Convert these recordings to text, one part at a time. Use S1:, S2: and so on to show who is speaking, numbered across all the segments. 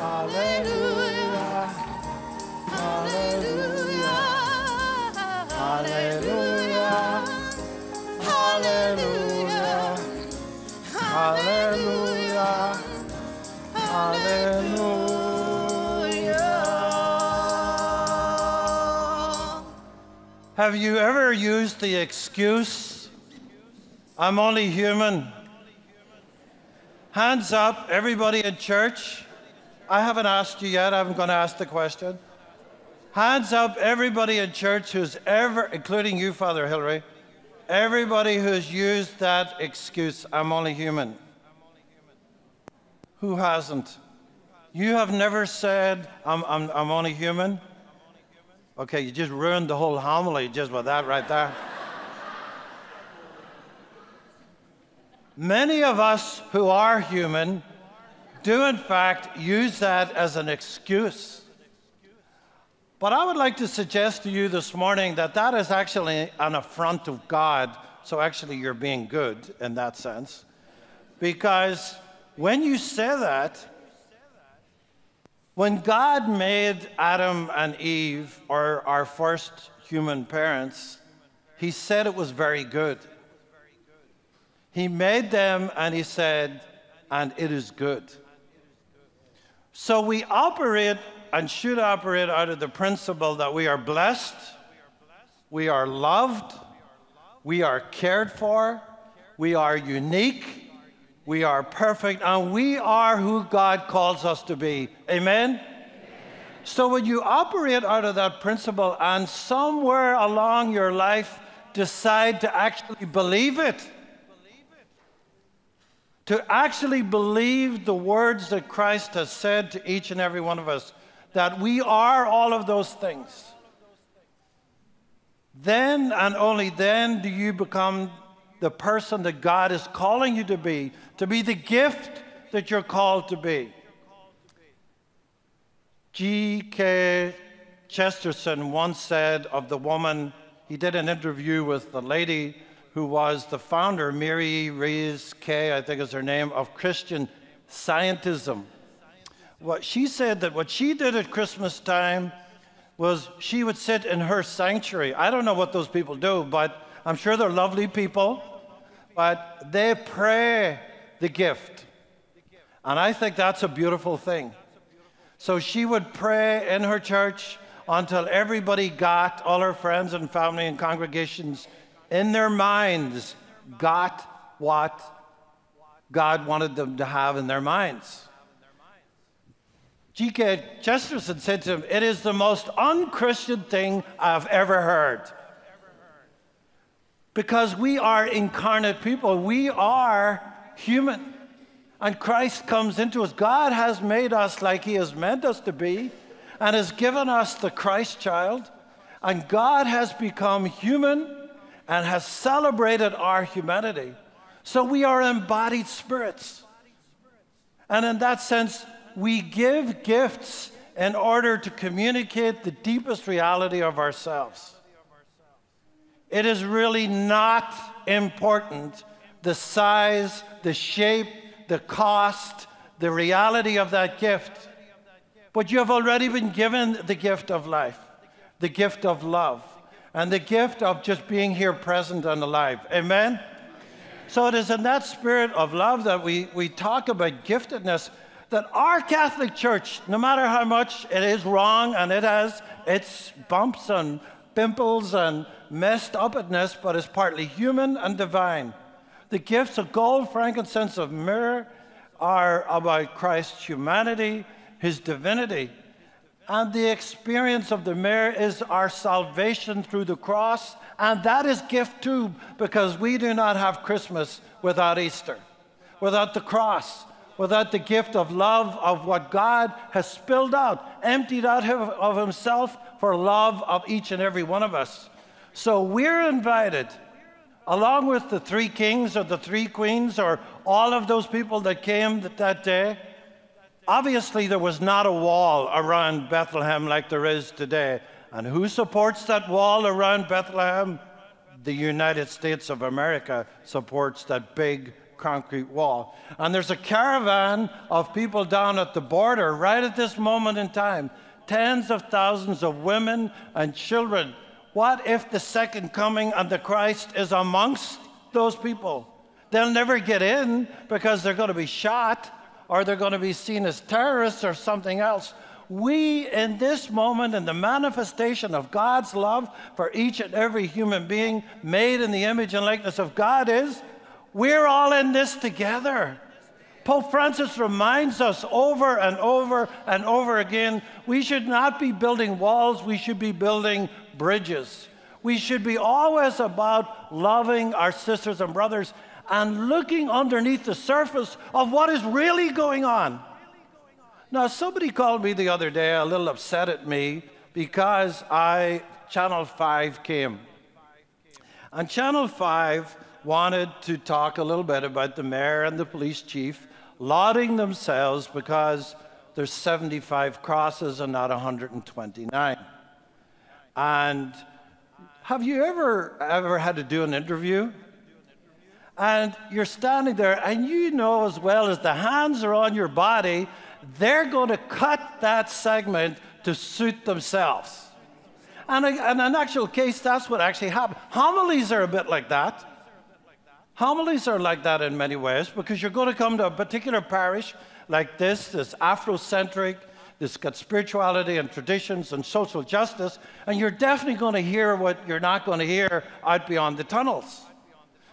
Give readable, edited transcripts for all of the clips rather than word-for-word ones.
S1: Hallelujah. Hallelujah. Hallelujah. Hallelujah. Hallelujah. Hallelujah. Have you ever used the excuse, I'm only human? Hands up, everybody in church. I haven't asked you yet, I'm going to ask the question. Hands up, everybody in church who's ever, including you, Father Hillary, everybody who's used that excuse, I'm only human. Who hasn't? You have never said, I'm only human? Okay, you just ruined the whole homily just with that right there. Many of us who are human do in fact use that as an excuse. But I would like to suggest to you this morning that that is actually an affront to God, so actually you're being good in that sense. Because when you say that, when God made Adam and Eve, or our first human parents, he said it was very good. He made them and he said, and it is good. So we operate and should operate out of the principle that we are blessed, we are loved, we are cared for, we are unique, we are perfect, and we are who God calls us to be. Amen? So when you operate out of that principle and somewhere along your life decide to actually believe it, to actually believe the words that Christ has said to each and every one of us, that we are all of those things, then and only then do you become the person that God is calling you to be the gift that you're called to be. G.K. Chesterton once said of the woman, he did an interview with the lady who was the founder, Mary Rees Kay, I think is her name, of Christian Scientism. What she said that what she did at Christmas time was she would sit in her sanctuary. I don't know what those people do, but I'm sure they're lovely people, but they pray the gift. And I think that's a beautiful thing. So she would pray in her church until everybody got, all her friends and family and congregations in their minds, got what God wanted them to have in their minds. G.K. Chesterton said to him, it is the most un-Christian thing I've ever heard. Because we are incarnate people. We are human. And Christ comes into us. God has made us like he has meant us to be and has given us the Christ child. And God has become human and has celebrated our humanity. So we are embodied spirits. And in that sense, we give gifts in order to communicate the deepest reality of ourselves. It is really not important the size, the shape, the cost, the reality of that gift. But you have already been given the gift of life, the gift of love, and the gift of just being here present and alive. Amen? So it is in that spirit of love that we talk about giftedness, that our Catholic Church, no matter how much it is wrong and it has its bumps and pimples and messed upness, but is partly human and divine. The gifts of gold, frankincense, of myrrh are about Christ's humanity, his divinity. And the experience of the myrrh is our salvation through the cross, and that is gift too, because we do not have Christmas without Easter, without the cross, without the gift of love of what God has spilled out, emptied out of himself for love of each and every one of us. So we're invited, along with the three kings or the three queens or all of those people that came that day. Obviously, there was not a wall around Bethlehem like there is today. And who supports that wall around Bethlehem? The United States of America supports that big concrete wall. And there's a caravan of people down at the border right at this moment in time. Tens of thousands of women and children. What if the second coming of the Christ is amongst those people? They'll never get in because they're going to be shot or they're going to be seen as terrorists or something else. We, in this moment, in the manifestation of God's love for each and every human being made in the image and likeness of God we're all in this together. Pope Francis reminds us over and over and over again, we should not be building walls, we should be building bridges. We should be always about loving our sisters and brothers and looking underneath the surface of what is really going on. Now, somebody called me the other day a little upset at me because Channel 5 came. And Channel 5 wanted to talk a little bit about the mayor and the police chief lauding themselves because there's 75 crosses and not 129. And have you ever had to do an interview? And you're standing there and you know as well as the hands are on your body, they're going to cut that segment to suit themselves. And in an actual case, that's what actually happened. Homilies are a bit like that. Homilies are like that in many ways because you're going to come to a particular parish like this Afrocentric, this got spirituality and traditions and social justice, and you're definitely going to hear what you're not going to hear out beyond the tunnels.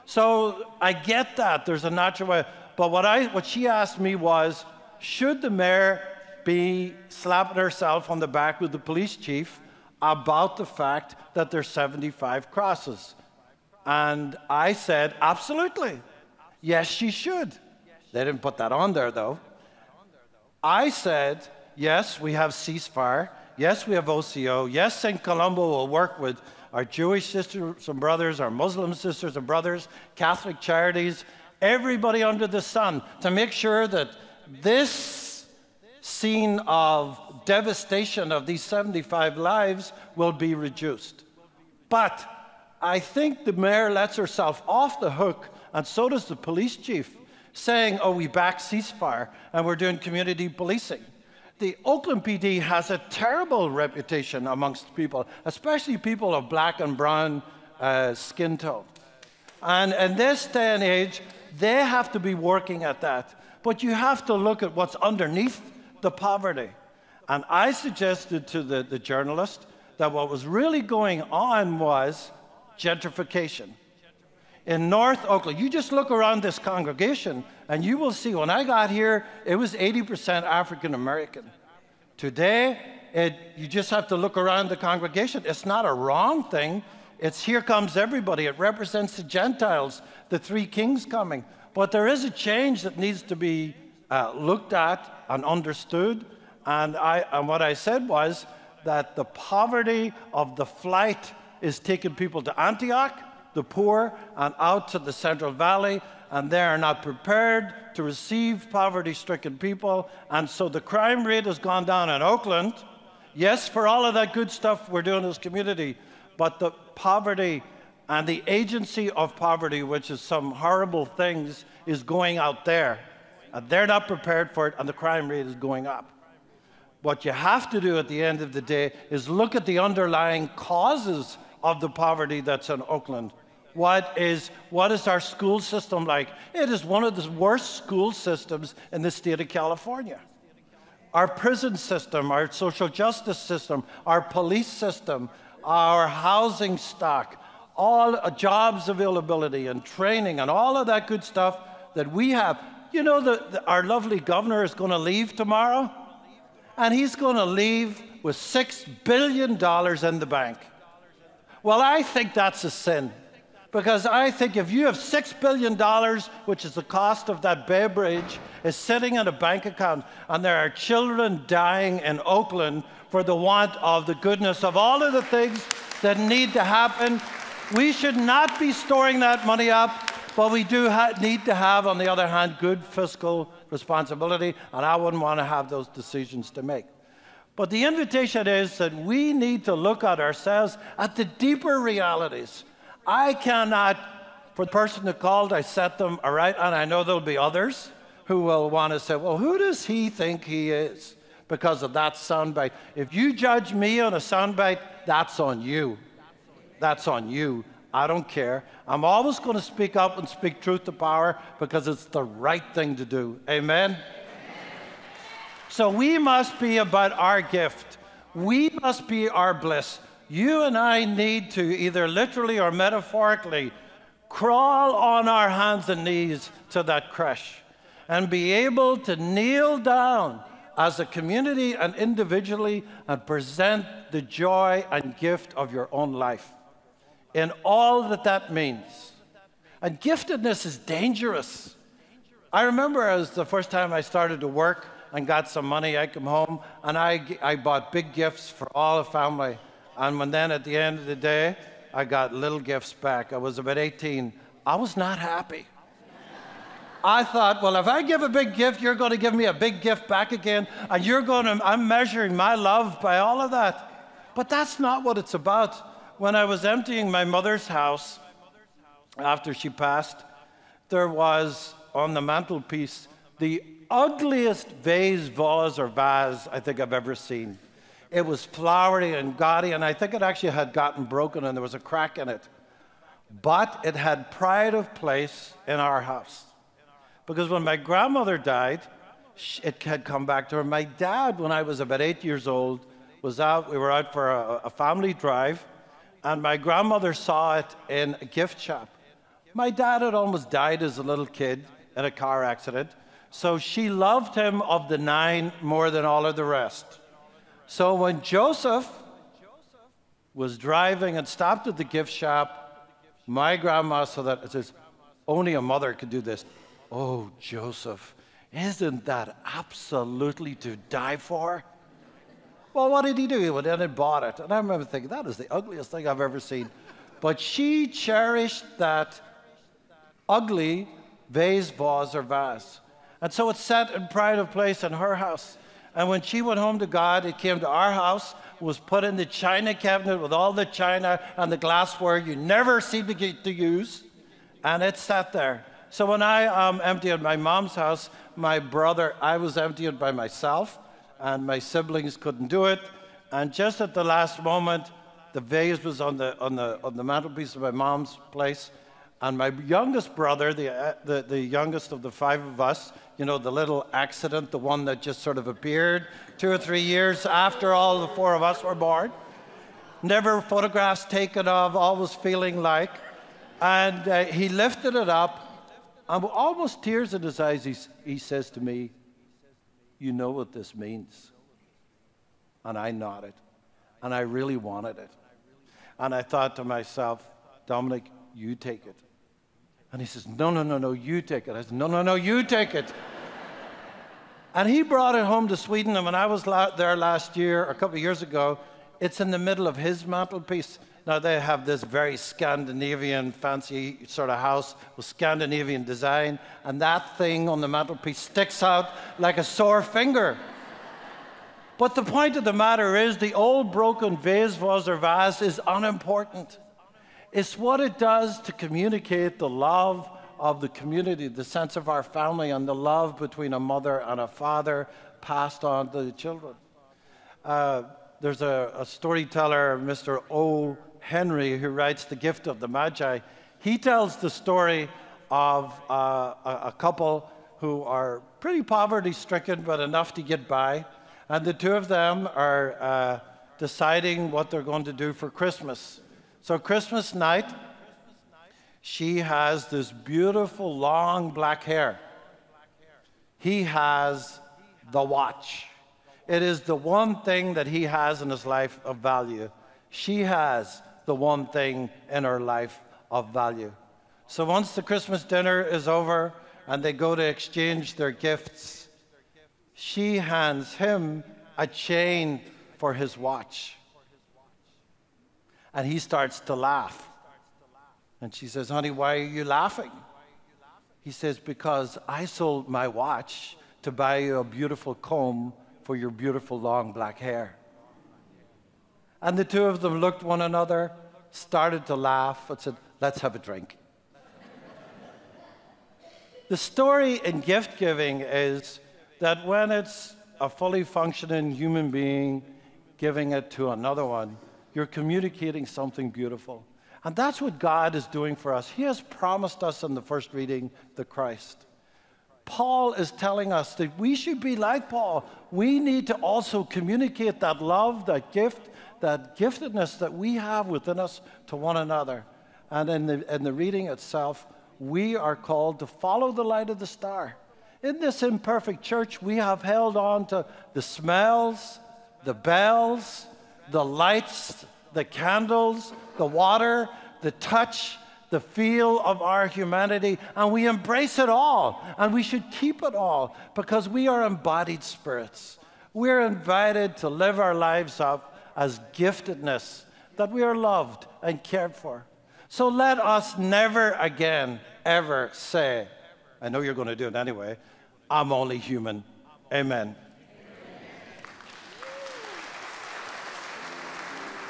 S1: So I get that. There's a natural way. But what she asked me was, should the mayor be slapping herself on the back with the police chief about the fact that there's 75 crosses? And I said, absolutely. Yes, she should. They didn't put that on there, though. I said, yes, we have ceasefire. Yes, we have OCO. Yes, St. Columba will work with our Jewish sisters and brothers, our Muslim sisters and brothers, Catholic charities, everybody under the sun to make sure that this scene of devastation of these 75 lives will be reduced. But I think the mayor lets herself off the hook, and so does the police chief, saying, oh, we back ceasefire and we're doing community policing. The Oakland PD has a terrible reputation amongst people, especially people of black and brown skin tone. And in this day and age, they have to be working at that. But you have to look at what's underneath the poverty. And I suggested to the journalist that what was really going on was gentrification. In North Oakland, you just look around this congregation and you will see when I got here, it was 80% African American. Today, you just have to look around the congregation. It's not a wrong thing. It's here comes everybody. It represents the Gentiles, the three kings coming. But there is a change that needs to be looked at and understood. And what I said was that the poverty of the flight is taking people to Antioch, the poor, and out to the Central Valley, and they are not prepared to receive poverty-stricken people. And so the crime rate has gone down in Oakland. Yes, for all of that good stuff we're doing as a community, but the poverty and the agency of poverty, which is some horrible things, is going out there. And they're not prepared for it, and the crime rate is going up. What you have to do at the end of the day is look at the underlying causes of the poverty that's in Oakland. What is our school system like? It is one of the worst school systems in the state of California. Our prison system, our social justice system, our police system, our housing stock, all jobs availability and training and all of that good stuff that we have. You know, our lovely governor is going to leave tomorrow, and he's going to leave with $6 billion in the bank. Well, I think that's a sin, because I think if you have $6 billion, which is the cost of that Bay Bridge, is sitting in a bank account, and there are children dying in Oakland for the want of the goodness of all of the things that need to happen, we should not be storing that money up, but we do need to have, on the other hand, good fiscal responsibility, and I wouldn't want to have those decisions to make. But the invitation is that we need to look at ourselves at the deeper realities. I cannot For the person who called, I set them all right, and I know there'll be others who will want to say, well, who does he think he is because of that soundbite? If you judge me on a soundbite, that's on you. That's on you. I don't care. I'm always going to speak up and speak truth to power because it's the right thing to do. Amen? So we must be about our gift. We must be our bliss. You and I need to either literally or metaphorically crawl on our hands and knees to that creche and be able to kneel down as a community and individually and present the joy and gift of your own life in all that that means. And giftedness is dangerous. I remember as the first time I started to work and got some money, I come home and I bought big gifts for all the family. And then at the end of the day, I got little gifts back. I was about 18. I was not happy. I thought, well, if I give a big gift, you're going to give me a big gift back again, and I'm measuring my love by all of that. But that's not what it's about. When I was emptying my mother's house after she passed, there was on the mantelpiece the ugliest vase I think I've ever seen. It was flowery and gaudy, and I think it actually had gotten broken and there was a crack in it. But it had pride of place in our house. Because when my grandmother died, it had come back to her. My dad, when I was about 8 years old, we were out for a family drive, and my grandmother saw it in a gift shop. My dad had almost died as a little kid in a car accident, so she loved him of the 9 more than all of the rest. So when Joseph was driving and stopped at the gift shop, my grandma saw that and says, only a mother could do this. Oh, Joseph, isn't that absolutely to die for? Well, what did he do? He went in and bought it. And I remember thinking, that is the ugliest thing I've ever seen. But she cherished that ugly vase. And so it's set in pride of place in her house. And when she went home to God, it came to our house, was put in the china cabinet with all the china and the glassware you never seem to get to use, and it sat there. So when I emptied my mom's house, I was emptying by myself, and my siblings couldn't do it. And just at the last moment, the vase was on the mantelpiece of my mom's place, and my youngest brother, the youngest of the 5 of us, you know, the little accident, the one that just sort of appeared 2 or 3 years after all the 4 of us were born. Never photographs taken of, always feeling like. And he lifted it up, and with almost tears in his eyes, he says to me, you know what this means? And I nodded, and I really wanted it. And I thought to myself, Dominic, you take it. And he says, no, you take it. I said, no, you take it. And he brought it home to Sweden, and when I was there last year, a couple of years ago, it's in the middle of his mantelpiece. Now, they have this very Scandinavian, fancy sort of house with Scandinavian design, and that thing on the mantelpiece sticks out like a sore finger. But the point of the matter is, the old broken vase is unimportant. It's what it does to communicate the love of the community, the sense of our family, and the love between a mother and a father passed on to the children. There's a storyteller, Mr. O. Henry, who writes The Gift of the Magi. He tells the story of a couple who are pretty poverty-stricken, but enough to get by. And the 2 of them are deciding what they're going to do for Christmas. So Christmas night, she has this beautiful long black hair. He has the watch. It is the one thing that he has in his life of value. She has the one thing in her life of value. So once the Christmas dinner is over and they go to exchange their gifts, she hands him a chain for his watch. And he starts to laugh. And she says, honey, why are you laughing? He says, because I sold my watch to buy you a beautiful comb for your beautiful long black hair. And the 2 of them looked one another, started to laugh, and said, let's have a drink. The story in gift giving is that when it's a fully functioning human being giving it to another one, you're communicating something beautiful. And that's what God is doing for us. He has promised us in the first reading the Christ. Paul is telling us that we should be like Paul. We need to also communicate that love, that gift, that giftedness that we have within us to one another. And in the reading itself, we are called to follow the light of the star. In this imperfect church, we have held on to the smells, the bells, the lights, the candles, the water, the touch, the feel of our humanity, and we embrace it all, and we should keep it all, because we are embodied spirits. We're invited to live our lives up as giftedness, that we are loved and cared for. So let us never again, ever say, I know you're going to do it anyway, I'm only human. Amen.